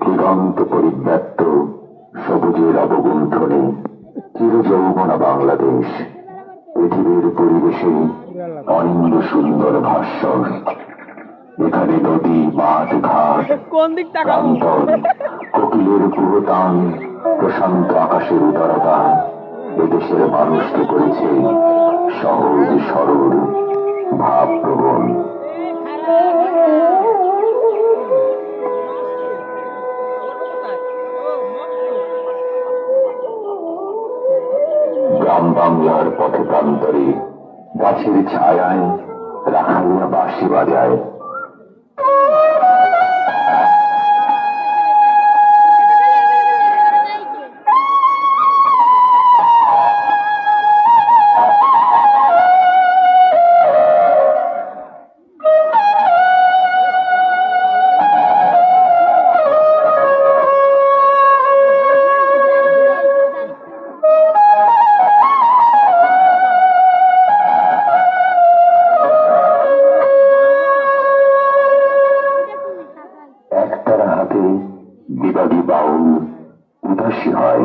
দিগন্ত পরিব্যাপ্ত সবুজের অবগুণ্ঠনে চিরযৌবনা বাংলাদেশ, পৃথিবীর পরিবেশে অনিন্দ সুন্দর ভাস্বর। এখানে নদী, মাঠ, ঘাট, প্রান্তর, কোকিলের কুহতান, প্রশান্ত আকাশের উদারতা এদেশের মানুষকে করেছে সহজ সরল ভাবপ্রবণ। গ্রাম বাংলার পথে প্রান্তরে গাছের ছায়ায় রাখালিয়া বাঁশি বাজায়। বিবাদী বাউল উদাসী হয়।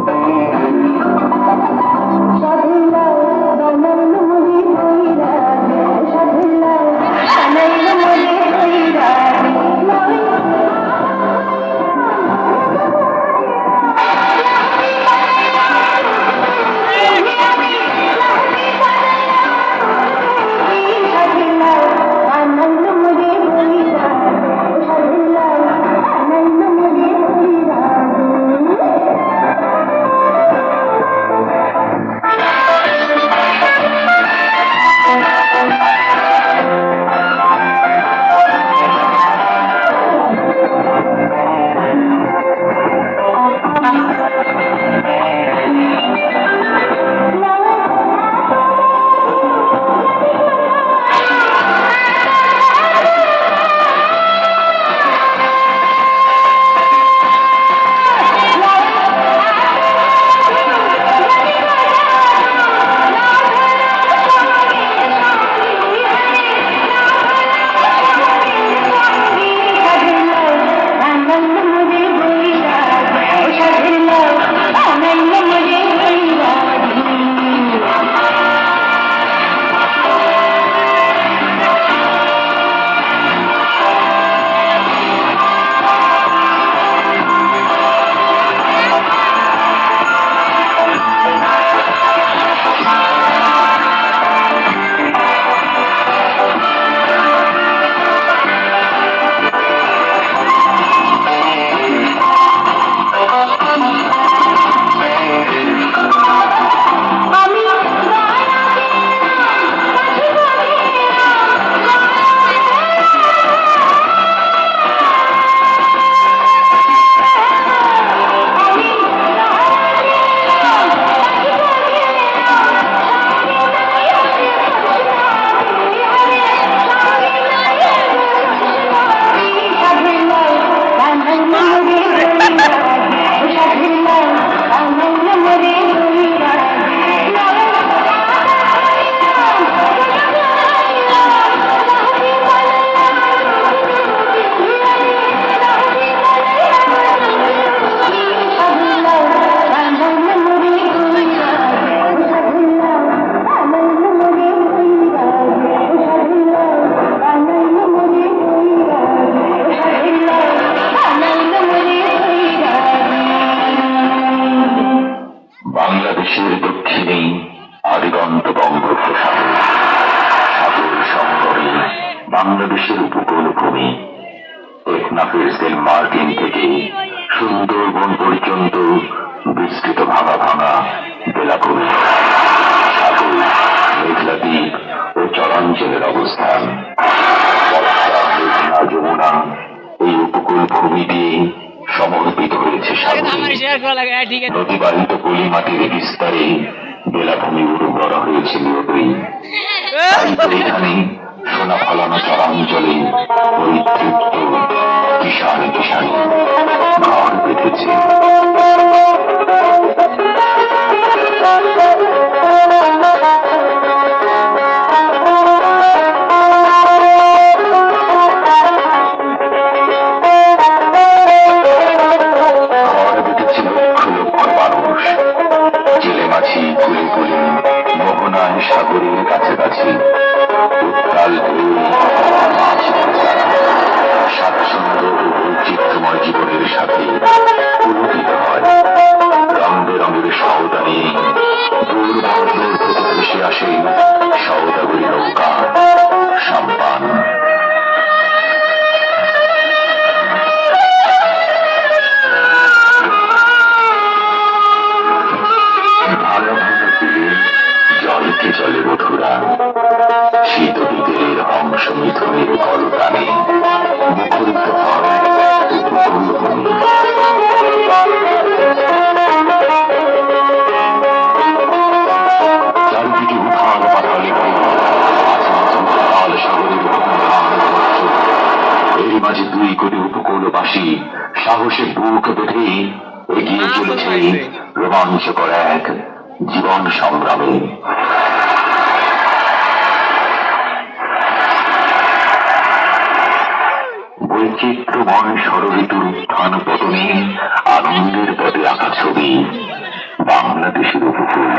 সূর্যের দক্ষিণে আদিগন্ত বঙ্গোপসাগর, সাগর সঙ্গমে বাংলাদেশের উপকূল ভূমি। টেকনাফের সেন্ট মার্টিন থেকে সুন্দরবন পর্যন্ত বিস্তৃত ভাঙা ভাঙা বেলাভূমি, সাগর, মেঘলা দ্বীপ ও চরাঞ্চলের অবস্থান। মেঘনা যমুনা এই উপকূল ভূমি দিয়ে সমর্পিত হয়েছে সাগরে। নদীবাহিত পলি মাটির বিস্তারে বেলাভূমি উর্বর হয়েছে নিয়তই। তাই তো এখানে সোনা ফলানো চরাঞ্চলে পরিতৃপ্ত কিষান কিষান ঘর বেঁধেছে। সাগরের কাছাকাছি উত্তাল মাছ স্বাচ্ছন্দ্য ও বৈচিত্র্যময় জীবনের সাথে পুলকিত হয়। রং বেরঙের সওদা নিয়ে দূর বন্দর থেকে ভেসে আসে সওদাগরী নৌকা, সাম্পান। জলকে চলে মধুরা শীত বিকেলের অংশ মিথুনের কলতানে মুখরিত হয় উপকূল ভূমি। চারিদিকে উথাল পাতালে সাগরের এর মাঝে 2 কোটি উপকূলবাসী সাহসে বুক বেঁধে এগিয়ে চলেছে রোমাঞ্চকর এক জীবন সংগ্রামে। বৈচিত্র্যময় ষড়ঋতুর উত্থান পতনে আনন্দের পথে আঁকা ছবি বাংলাদেশের উপকূল।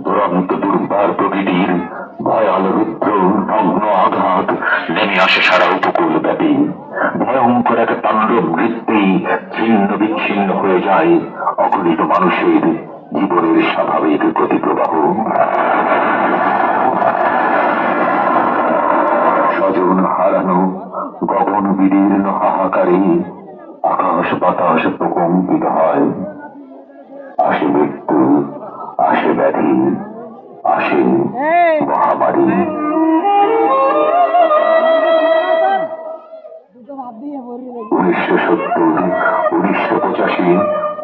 দুরন্ত দুর্বার প্রকৃতির ভয়াল রুদ্র নগ্ন আঘাত নেমে আসে সারা উপকূল ব্যাপী। ভয়ঙ্কর এক তাণ্ডব নৃত্যেই ছিন্ন বিচ্ছিন্ন হয়ে যায় অগণিত মানুষের জীবনের স্বাভাবিক গতিপ্রবাহ। স্বজন হারানো গগন বিদীর্ণ হাহাকারে আকাশ বাতাস প্রকম্পিত হয়। আসে মৃত্যু, আসে ব্যাধি, আসে মহামারী। 1970, 1985,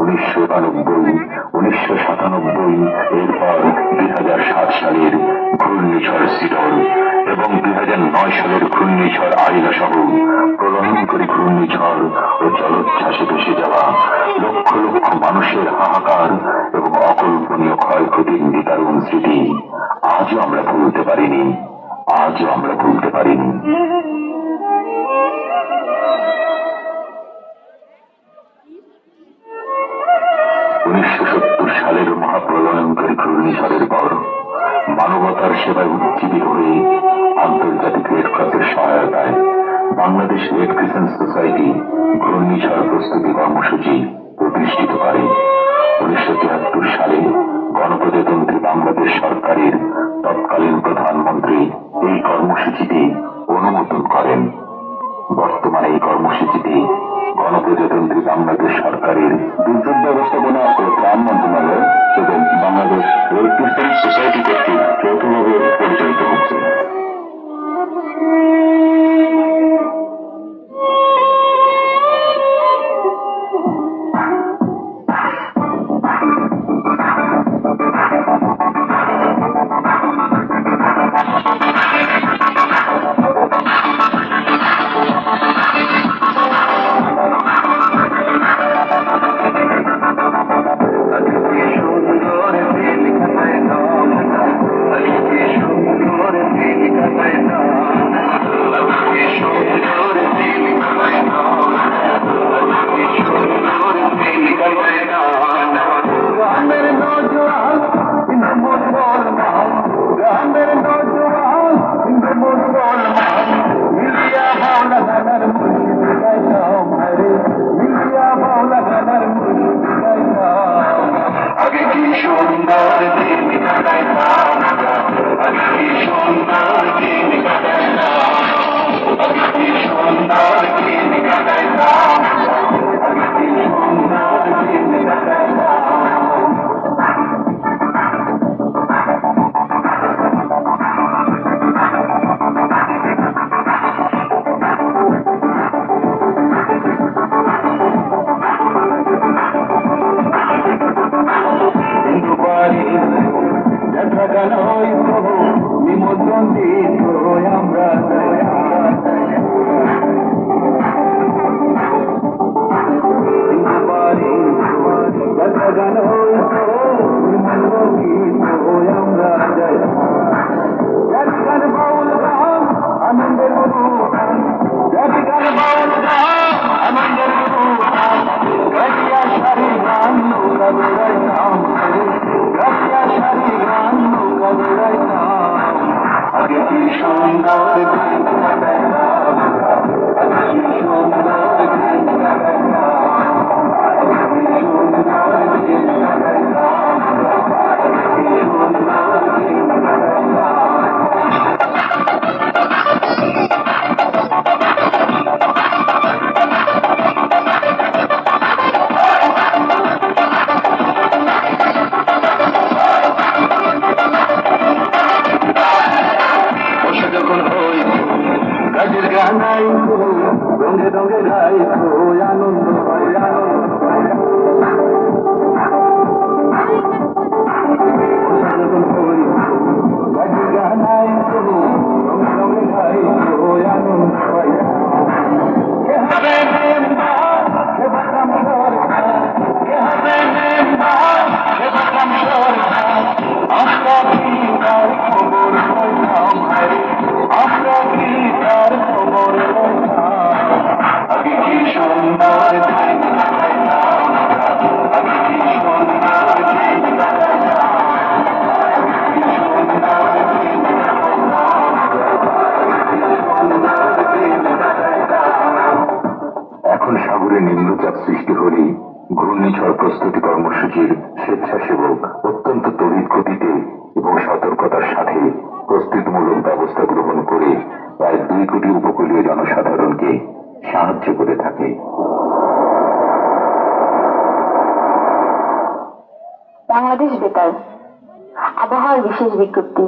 1999, 1997, এরপর 2007 সালের ঘূর্ণিঝড় সিডর এবং 2009 সালের ঘূর্ণিঝড় আইলা সহ প্রলয়ঙ্করী ঘূর্ণিঝড় ও জলোচ্ছ্বাসে ভেসে যাওয়া লক্ষ লক্ষ মানুষের হাহাকার এবং অকল্পনীয় ক্ষয়ক্ষতির নিদারুণ স্মৃতি আজও আমরা ভুলতে পারিনি। 1970 সালের মহাপ্রলয়ঙ্করী ঘূর্ণিঝড়ের পর মানবতার সেবায় উজ্জীবিত হয়ে আন্তর্জাতিক রেড ক্রসের সহায়তায় বাংলাদেশ রেড ক্রিসেন্ট সোসাইটি ঘূর্ণিঝড় প্রস্তুতি কর্মসূচি প্রতিষ্ঠিত করে। 1973 সালে গণপ্রজাতন্ত্রী বাংলাদেশ সরকারের তৎকালীন প্রধানমন্ত্রী এই কর্মসূচিতে অনুমোদন করেন। বর্তমানে এই কর্মসূচিতে গণপ্রজাতন্ত্রী বাংলাদেশ সরকারের দুর্যোগ ব্যবস্থাপনা ও ত্রাণ মন্ত্রণালয় এবং বাংলাদেশ রেড ক্রিসেন্ট সোসাইটি কর্তৃক যৌথভাবে পরিচালিত হচ্ছে। আগে কি সুন্দর দিন কাটাইতাম, আগে কি সুন্দর দিন কাটাইতাম, আগে কি সুন্দর দিন কাটাইতাম, আগে কি সুন্দর দিন কাটাইতাম। নিমন্ত্রণ দিত আমরা গান হইত নিমন্ত্রণ দিত আমরা গান বাউল গান আনন্দের গান বাউল গান আনন্দের গাছিয়া সারি গান নৌকা বেড়াইতাম, গাছিয়া সারি গান নৌকা বেড়াইতাম। আগে কি সুন্দর দিন কাটাইতাম, আগে কি সুন্দর দিন কাটাইতাম, আগে কি সুন্দর দিন কাটাইতাম, আগে কি সুন্দর দিন কাটাইতাম। গাছের গানাই রঙে রঙে গাই আনন্দ হয় আনন্দ গাছের গানাই রঙে রঙে গাই আনন্দ হয়। কে হবে মেম্বার কে বাতাম সরকার, কে হবে মেম্বার কে বাতাম সরকার, আমরা কি তার খবর পাইতাম, আমরা কি তার খবর পাইতাম। আগে কি সুন্দর দিন কাটাইতাম, আগে কি সুন্দর দিন কাটাইতাম, আগে কি সুন্দর দিন কাটাইতাম, আগে কি সুন্দর দিন কাটাইতাম। এখন সাগরে নিম্নচাপ সৃষ্টি হলে ঘূর্ণিঝড় প্রস্তুতি কর্মসূচির স্বেচ্ছাসেবক অত্যন্ত তড়িৎ গতিতে এবং সতর্কতার সাথে প্রস্তুতিমূলক ব্যবস্থা গ্রহণ করে প্রায় 2 কোটি উপকূলীয় জনসাধারণকে সাহায্য করে থাকে। বাংলাদেশ বেতার আবহাওয়ার বিশেষ বিজ্ঞপ্তি।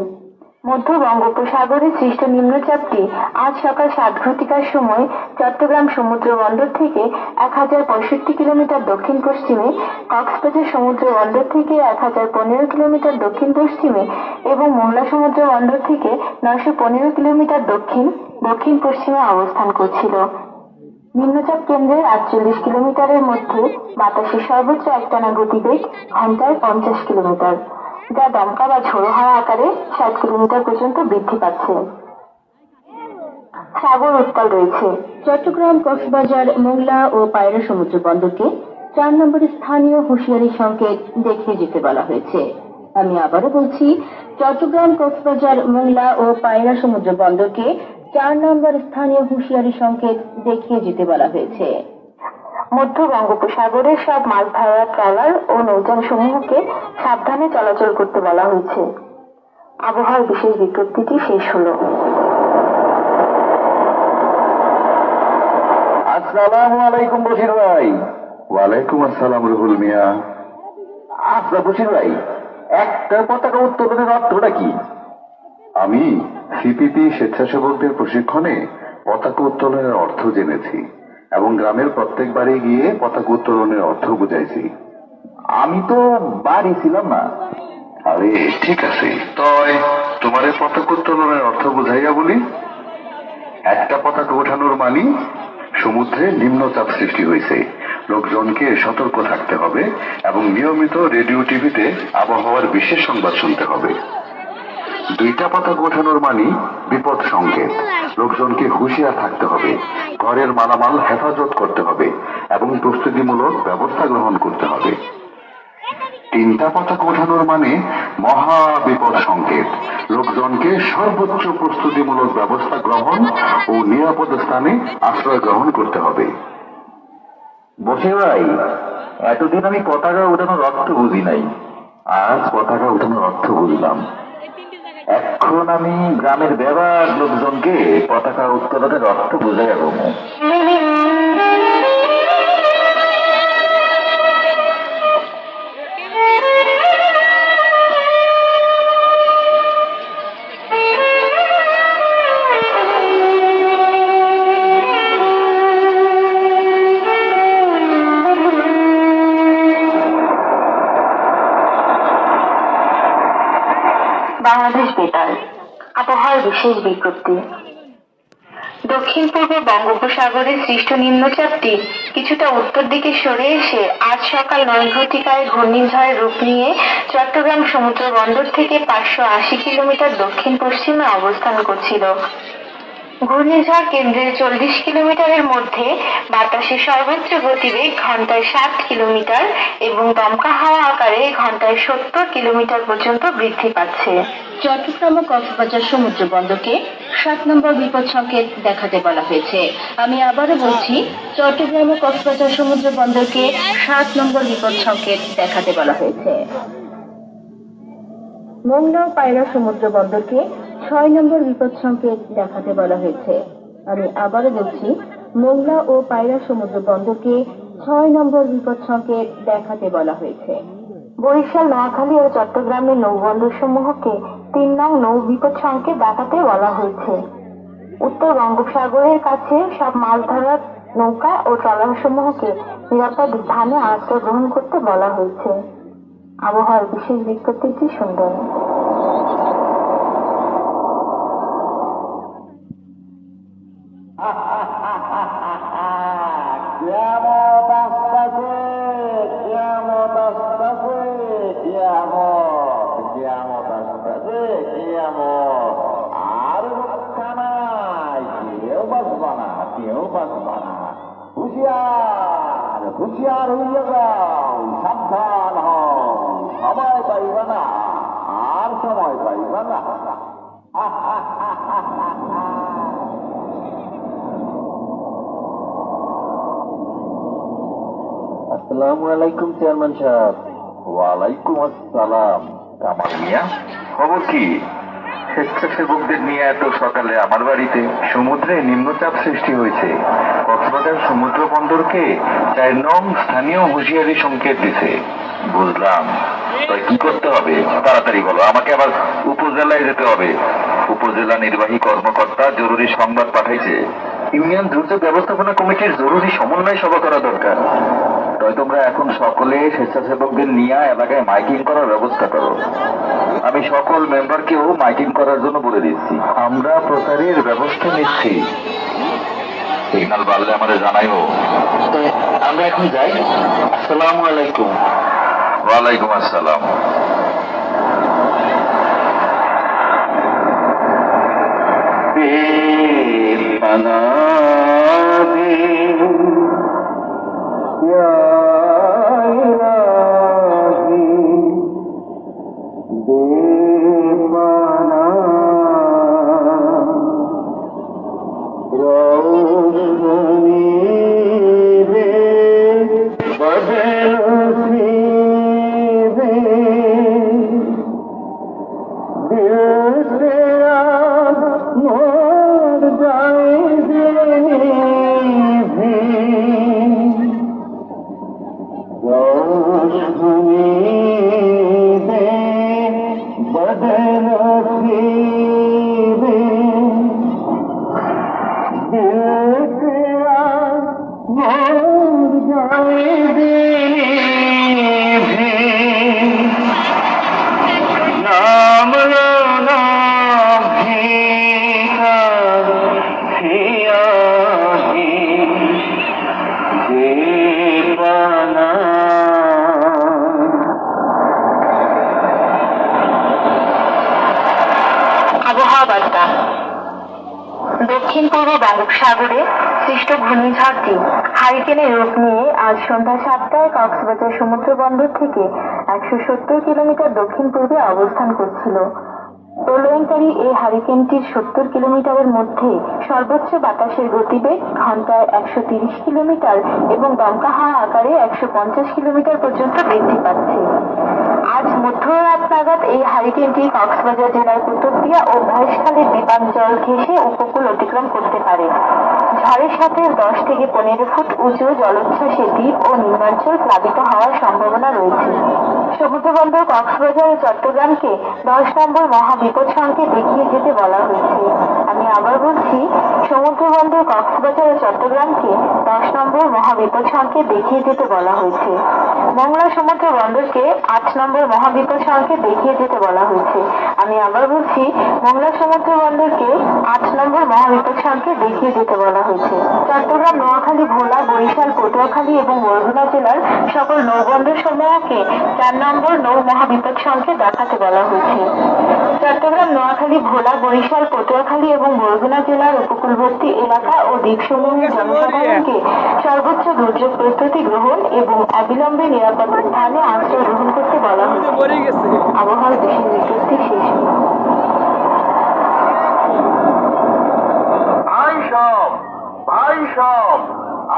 মধ্য বঙ্গোপসাগরে সৃষ্ট নিম্নচাপটি আজ সকাল 7 ঘটিকার সময় চট্টগ্রাম সমুদ্র বন্দর থেকে 1065 কিলোমিটার দক্ষিণ পশ্চিমে, কক্সবাজার সমুদ্র বন্দর থেকে 1015 কিলোমিটার দক্ষিণ পশ্চিমে এবং মোংলা সমুদ্র বন্দর থেকে 915 কিলোমিটার দক্ষিণ পশ্চিমে অবস্থান করছিল। নিম্নচাপ কেন্দ্রের 48 কিলোমিটারের মধ্যে বাতাসের সর্বোচ্চ একটানা গতিবেগ ঘন্টায় 50 কিলোমিটার, যা দমকা বা ঝোড়ো হাওয়া আকারে 60 কিলোমিটার পর্যন্ত বৃদ্ধি পাচ্ছে। সাগর উত্তাল রয়েছে। চট্টগ্রাম, কক্সবাজার, মোংলা ও পায়রা সমুদ্র বন্দরকে 4 নম্বর স্থানীয় হুঁশিয়ারি সংকেত দেখিয়ে যেতে বলা হয়েছে। আমি আবারও বলছি, চট্টগ্রাম, কক্সবাজার, মোংলা ও পায়রা সমুদ্র বন্দরকে 4 নম্বর স্থানীয় হুঁশিয়ারি সংকেত দেখিয়ে যেতে বলা হয়েছে। মধ্য বঙ্গোপসাগরের সব মাছ ধরার ট্রলার ও নৌযান সমূহকে সাবধানে চলাচল করতে বলা হয়েছে। আবহাওয়ার বিশেষ বিজ্ঞপ্তিটি শেষ হলো। আসসালামু আলাইকুম বশির ভাই। ওয়ালাইকুম আসসালাম রুহুল মিয়া। আচ্ছা বশির ভাই, একটা পতাকা উত্তোলনের অর্থটা কি? আমি সিপিপি স্বেচ্ছাসেবকদের প্রশিক্ষণে পতাকা উত্তোলনের অর্থ জেনেছি এবং গ্রামের প্রত্যেক বাড়ি গিয়ে পতাকা উত্তোলনের অর্থ বুঝাইছি। আমি তো বাড়ি ছিলাম না। আরে ঠিক আছে, তয় তোমার পতাকা উত্তোলনের অর্থ বুঝাইয়া বলি। একটা পতাকা ওঠানোর মানে সমুদ্রে নিম্নচাপ সৃষ্টি হয়েছে, লোকজনকে সতর্ক থাকতে হবে এবং নিয়মিত রেডিও টিভিতে আবহাওয়ার বিশেষ সংবাদ শুনতে হবে। 2টা পতাকা ওঠানোর মানে বিপদ সংকেত, লোকজনকে হুঁশিয়ার থাকতে হবে, ঘরের মালামাল হেফাজত করতে হবে এবং প্রস্তুতিমূলক ব্যবস্থা গ্রহণ করতে হবে। 3টা পতাকা ওঠানোর মানে মহা বিপদ সংকেত, লোকজনকে সর্বোচ্চ প্রস্তুতিমূলক ব্যবস্থা গ্রহণ ও নিরাপদ স্থানে আশ্রয় গ্রহণ করতে হবে। বসে ভাই, এতদিন আমি পতাকা ওঠানোর অর্থ বুঝি নাই, আজ পতাকা ওঠানোর অর্থ বুঝলাম। এখন আমি গ্রামের ব্যবহার লোকজনকে পতাকা উত্তোলনের অর্থ বুঝে যাব। বাংলাদেশ বেতার আবহাওয়ার বিশেষ বিজ্ঞপ্তি। দক্ষিণ পূর্ব বঙ্গোপসাগরে সৃষ্ট নিম্নচাপটি কিছুটা উত্তর দিকে সরে এসে আজ সকাল 9 ঘটিকায় ঘূর্ণিঝড়ের রূপ নিয়ে চট্টগ্রাম সমুদ্র বন্দর থেকে 580 কিলোমিটার দক্ষিণ পশ্চিমে অবস্থান করছিল। ঘূর্ণিঝড় কেন্দ্রের 40 কিলোমিটারের মধ্যে বাতাসের সর্বোচ্চ গতিবেগ ঘন্টায় 60 কিলোমিটার এবং দমকা হাওয়া আকারে ঘন্টায় 70 কিলোমিটার পর্যন্ত বৃদ্ধি পাচ্ছে। চট্টগ্রাম ও কক্সবাজার সমুদ্র বন্দরকে 7 নম্বর বিপদ সংকেত দেখাতে বলা হয়েছে। আমি আবারও বলছি, চট্টগ্রাম ও কক্সবাজার সমুদ্র বন্দরকে 7 নম্বর বিপদ সংকেত দেখাতে বলা হয়েছে। মোংলা ও পায়রা সমুদ্র বন্দরকে 6 নম্বর বিপদ সংকেত দেখাতে বলা হয়েছে। আমি আবারও বলছি, মোংলা ও পায়রা সমুদ্র বন্দরকে 6 নম্বর বিপদ সংকেত দেখাতে বলা হয়েছে। বরিশাল, নোয়াখালী ও চট্টগ্রামের নৌবন্দর সমূহকে 3 নং নৌ বিপদ সংকেত দেখাতে বলা হয়েছে। উত্তর বঙ্গোপসাগরের কাছে সব মাছ ধরার নৌকা ও ট্রলার সমূহকে নিরাপদ স্থানে আশ্রয় গ্রহণ করতে বলা হয়েছে। আবহাওয়ার বিশেষ বিজ্ঞপ্তিটি শুনবেন। আর রক্ষা নাই, কেউ বাঁচবা না, কেউ বাঁচবা না। হুঁশিয়ার হুঁশিয়ার হইয়া যাও, সাবধান হও, সময় পাইবা না, আর সময় পাইবা না। আসসালামু আলাইকুম চেয়ারম্যান সাহেব। ওয়ালাইকুম আসসালাম। কামাল মিয়া, খবর কি? স্বেচ্ছাসেবকদের নিয়ে এত সকালে আমার বাড়িতে? সমুদ্রে নিম্নচাপ সৃষ্টি হয়েছে, কক্সবাজার সমুদ্র বন্দরকে 4 নং স্থানীয় হুঁশিয়ারি সংকেত দিছে। বুঝলাম। তাই কি করতে হবে তাড়াতাড়ি বলো, আমাকে আবার উপজেলায় যেতে হবে। উপজেলা নির্বাহী কর্মকর্তা জরুরি সংবাদ পাঠাইছে, ইউনিয়ন দুর্যোগ ব্যবস্থাপনা কমিটির জরুরি সমন্বয় সভা করা দরকার। তাই তোমরা এখন সকলে স্বেচ্ছাসেবকদের নিয়ে এলাকায় মাইকিং করার ব্যবস্থা করো। আমি সকল মেম্বারকেও মাইকিং করার জন্য বলে দিচ্ছি। আমরা প্রচারের ব্যবস্থা নিচ্ছি। সিগন্যাল বাড়লে আমাদের জানাইও। আমরা এখন যাই। আসসালামু আলাইকুম। ওয়ালাইকুম আসসালাম। আবহাওয়া বার্তা। দক্ষিণ পূর্ব বঙ্গোপসাগরে সৃষ্ট ঘূর্ণিঝড়টি হারিকেনের রূপ নিয়ে আজ সন্ধ্যা 7টায় কক্সবাজার সমুদ্র বন্দর থেকে 170 কিলোমিটার দক্ষিণ পূর্বে অবস্থান করছিল। প্রলয়ঙ্কারী এই হারিকেনটির 70 কিলোমিটারের মধ্যে সর্বোচ্চ বাতাসের গতিবেগ ঘন্টায় 130 কিলোমিটার এবং দমকা হাওয়া আকারে 150 কিলোমিটার পর্যন্ত বৃদ্ধি পাচ্ছে। আজ মধ্যরাত নাগাদ এই হারিকেনটি কক্সবাজার জেলার কুতুবদিয়া ও মহেশখালীর বিপাঞ্চল ঘেঁষে উপকূল অতিক্রম করতে পারে। ঝড়ের সাথে 10 থেকে 15 ফুট উঁচু জলোচ্ছ্বাসে দ্বীপ ও নিম্নাঞ্চল প্লাবিত হওয়ার সম্ভাবনা রয়েছে। সমুদ্রবন্দর কক্সবাজার ও চট্টগ্রামকে 10 নম্বর মহাবিপদ সংকেত দেখিয়ে যেতে বলা হয়েছে। আমি আবার বলছি, সমুদ্রবন্দর কক্সবাজার ও চট্টগ্রামকে 10 নম্বর মহাবিপদ সংকেত দেখিয়ে যেতে বলা হয়েছে। মংলা সমুদ্র বন্দরকে 8 নম্বর মহাবিপদ সংকেত দেখিয়ে যেতে বলা হয়েছে। আমি আবার বলছি, মংলা সমুদ্র বন্দরকে 8 নম্বর মহাবিপদ সংকেত দেখিয়ে যেতে বলা হয়েছে। চট্টগ্রাম, নোয়াখালী, ভোলা, বরিশাল, পটুয়াখালী এবং বরগুনা জেলার সকল নৌবন্দর সমূহকে 4 নম্বর নৌ মহাবিপদ সংকেত দেখাতে বলা হয়েছে। চট্টগ্রাম, নোয়াখালী, ভোলা, বরিশাল, পটুয়াখালী এবং বরগুনা জেলার উপকূলবর্তী এলাকা ও দ্বীপসমূহের জনসাধারণকে সর্বোচ্চ দুর্যোগ প্রস্তুতি গ্রহণ এবং অবিলম্বে নিরাপদ স্থানে আশ্রয় গ্রহণ করতে বলা হয়েছে। আবহাওয়ার বিশেষ বিজ্ঞপ্তি শেষ।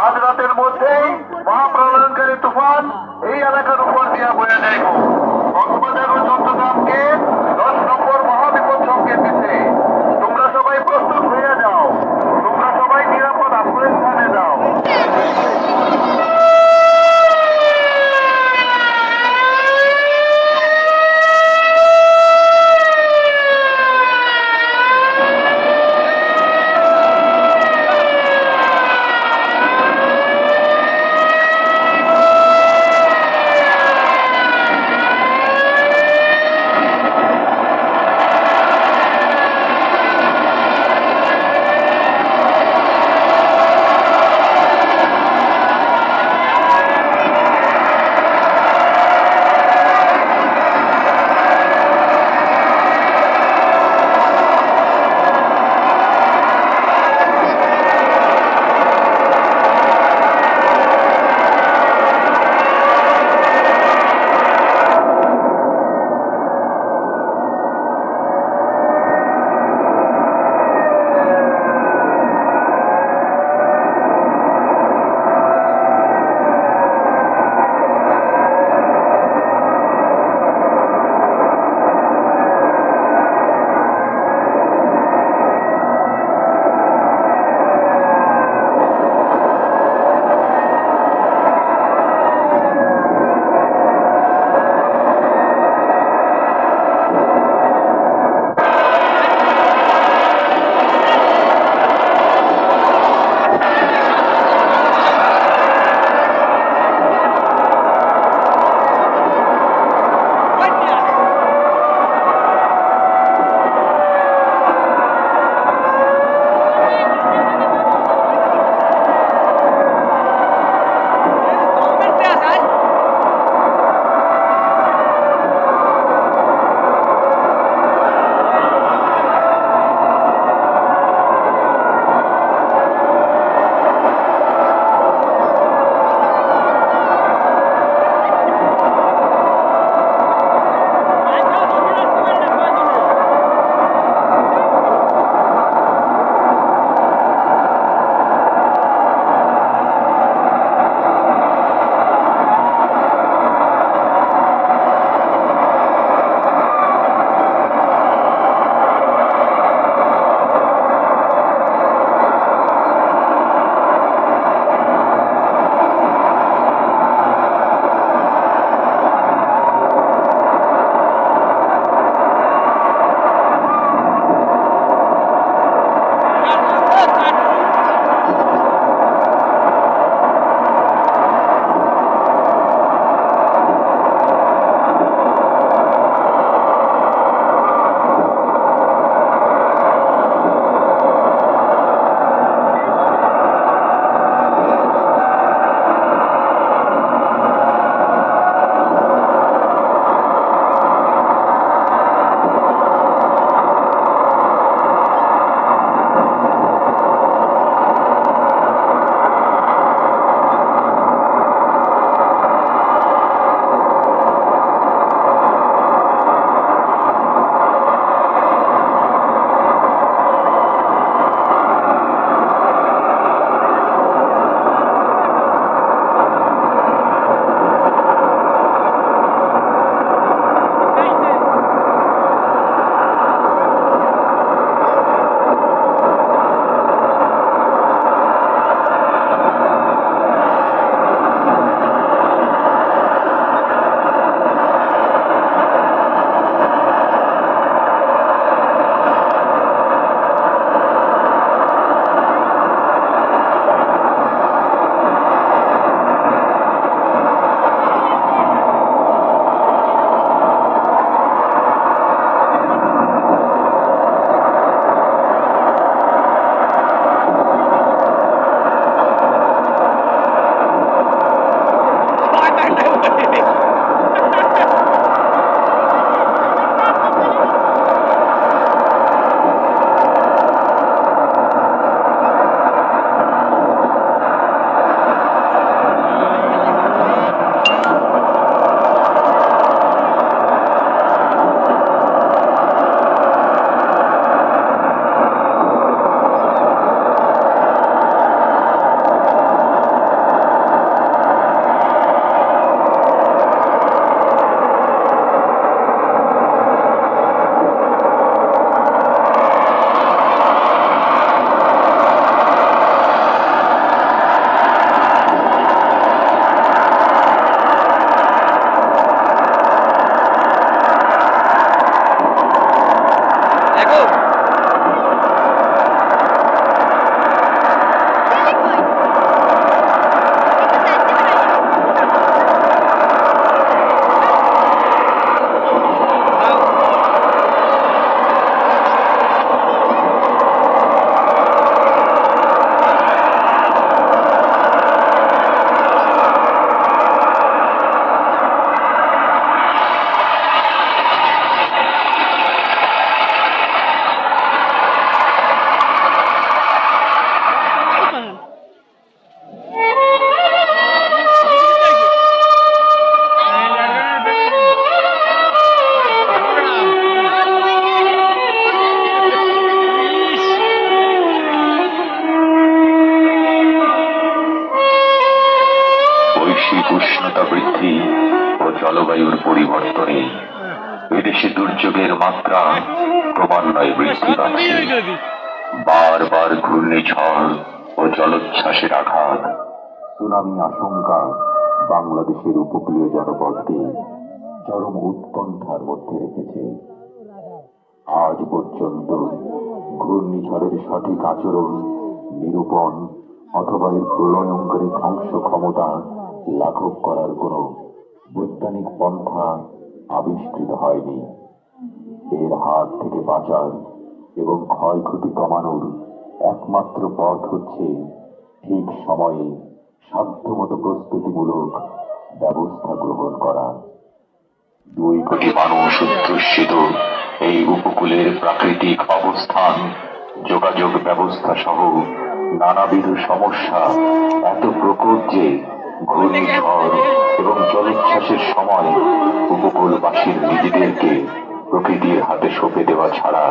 আজ রাতের মধ্যেই মহাপ্রলয়ঙ্কারী তুফান এই এলাকার উপর দিয়ে বয়ে যাইব। কক্সবাজার ও চট্টগ্রামকে 10 নম্বর মহাবিপদ সংকেত দিচ্ছে। তোমরা সবাই প্রস্তুত হয়ে যাও। তোমরা সবাই নিরাপদ আশ্রয়স্থানে যাও। বৈশ্বিক উষ্ণতা বৃদ্ধি ও জলবায়ুর পরিবর্তনে বিদেশি দুর্যোগের মাত্রা ক্রমান্বয়ে বৃদ্ধি পাচ্ছে। বারবার ঘূর্ণিঝড় ও জলোচ্ছ্বাসের আঘাত, সুনামি আশঙ্কা বাংলাদেশের উপকূলীয় জনপদকে চরম উৎকণ্ঠার মধ্যে রেখেছে। আজ পর্যন্ত ঘূর্ণিঝড়ের সঠিক আচরণ, নিরূপণ অথবা এর প্রলয়ঙ্করী ধ্বংস ক্ষমতা লাঘব করার কোনো বৈজ্ঞানিক পন্থা আবিষ্কৃত হয়নি। এর হাত থেকে বাঁচার এবং ক্ষয়ক্ষতি কমানোর একমাত্র পথ হচ্ছে ঠিক সময়ে সাধ্যমতো প্রস্তুতিমূলক ব্যবস্থা গ্রহণ করা। 2 কোটি মানুষ অধ্যুষিত এই উপকূলের প্রাকৃতিক অবস্থান, যোগাযোগ ব্যবস্থা সহ নানাবিধ সমস্যা এত প্রকট যে ঘূর্ণিঝড় এবং জলোচ্ছ্বাসের সময় উপকূলবাসীর নিজেদেরকে প্রকৃতির হাতে সঁপে দেওয়া ছাড়া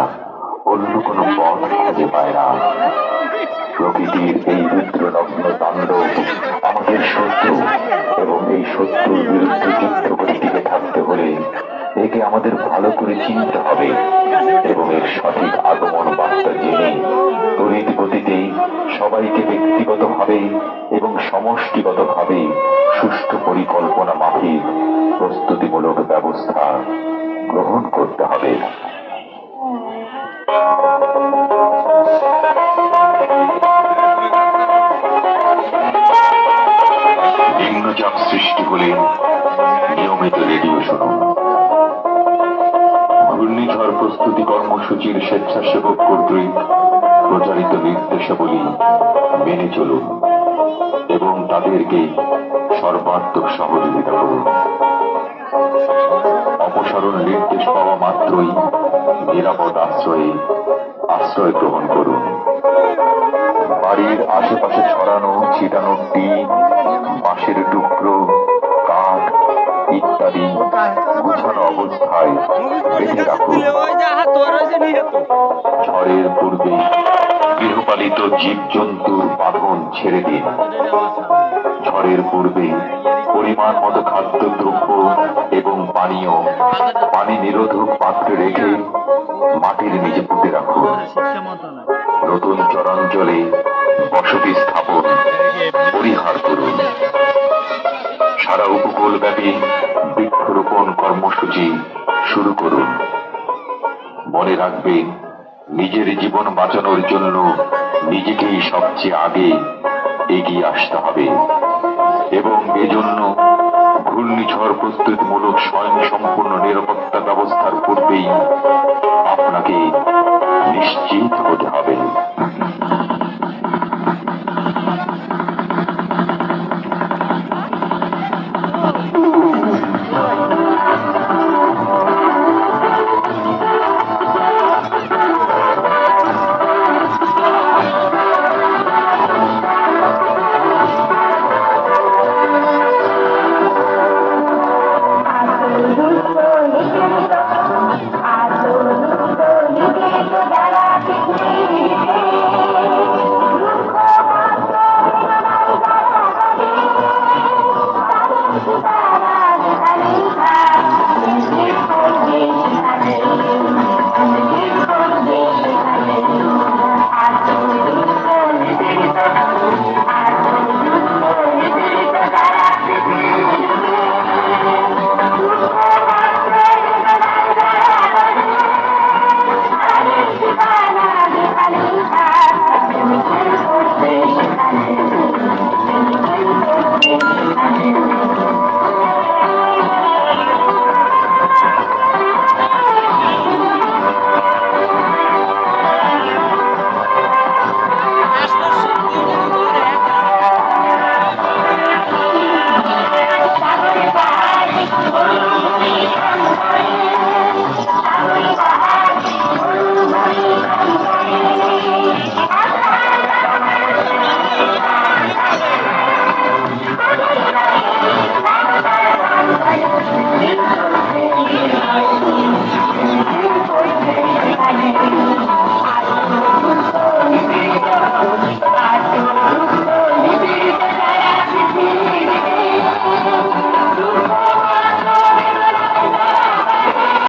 অন্য কোনো পথ খুঁজে পায় না। প্রকৃতির এই রুদ্রনগ্ন তাণ্ডব আমাদের শত্রু, এবং এই শত্রুর বিরুদ্ধে যুদ্ধ করে টিকে থাকতে হলে একে আমাদের ভালো করে চিনতে হবে এবং এর সঠিক আগমন বার্তা জেনে তড়িৎ গতিতে সবাইকে ব্যক্তিগতভাবে এবং সমষ্টিগতভাবে সুষ্ঠু পরিকল্পনা মাফিক প্রস্তুতিমূলক ব্যবস্থা গ্রহণ করতে হবে। নিম্নচাপ সৃষ্টি হলে নিয়মিত রেডিও শুনুন। ঘূর্ণিঝড় প্রস্তুতি কর্মসূচির স্বেচ্ছাসেবক কর্তৃক প্রচারিত নির্দেশাবলী মেনে চলুন এবং তাদেরকে সর্বাত্মক সহযোগিতা করুন। অপসারণ নির্দেশ পাওয়া মাত্রই নিরাপদ আশ্রয় গ্রহণ করুন। বাড়ির আশেপাশে ছড়ানো ছিটানো টিন, বাঁশের টুকরো, কাঠ ইত্যাদি গুছানো অবস্থায় বেঁধে রাখুন। ঝড়ের পূর্বে গৃহপালিত জীবজন্তুর বাঁধন ছেড়ে দিন। ঝড়ের পূর্বে পরিমাণ মতো খাদ্যদ্রব্য এবং পানি নিরোধক পাত্রে রেখে মাটির নিচে পুঁতে রাখুন। নতুন চরাঞ্চলে বসতি স্থাপন পরিহার করুন। সারা উপকূলব্যাপী বৃক্ষরোপণ কর্মসূচি শুরু করুন। মনে রাখবেন, নিজের জীবন বাঁচানোর জন্য নিজেকেই সবচেয়ে আগে এগিয়ে আসতে হবে এবং এজন্য ঘূর্ণিঝড় প্রস্তুতিমূলক স্বয়ংসম্পূর্ণ নিরাপত্তা ব্যবস্থার পূর্বেই আপনাকে নিশ্চিত হতে হবে। তারা যেখানেই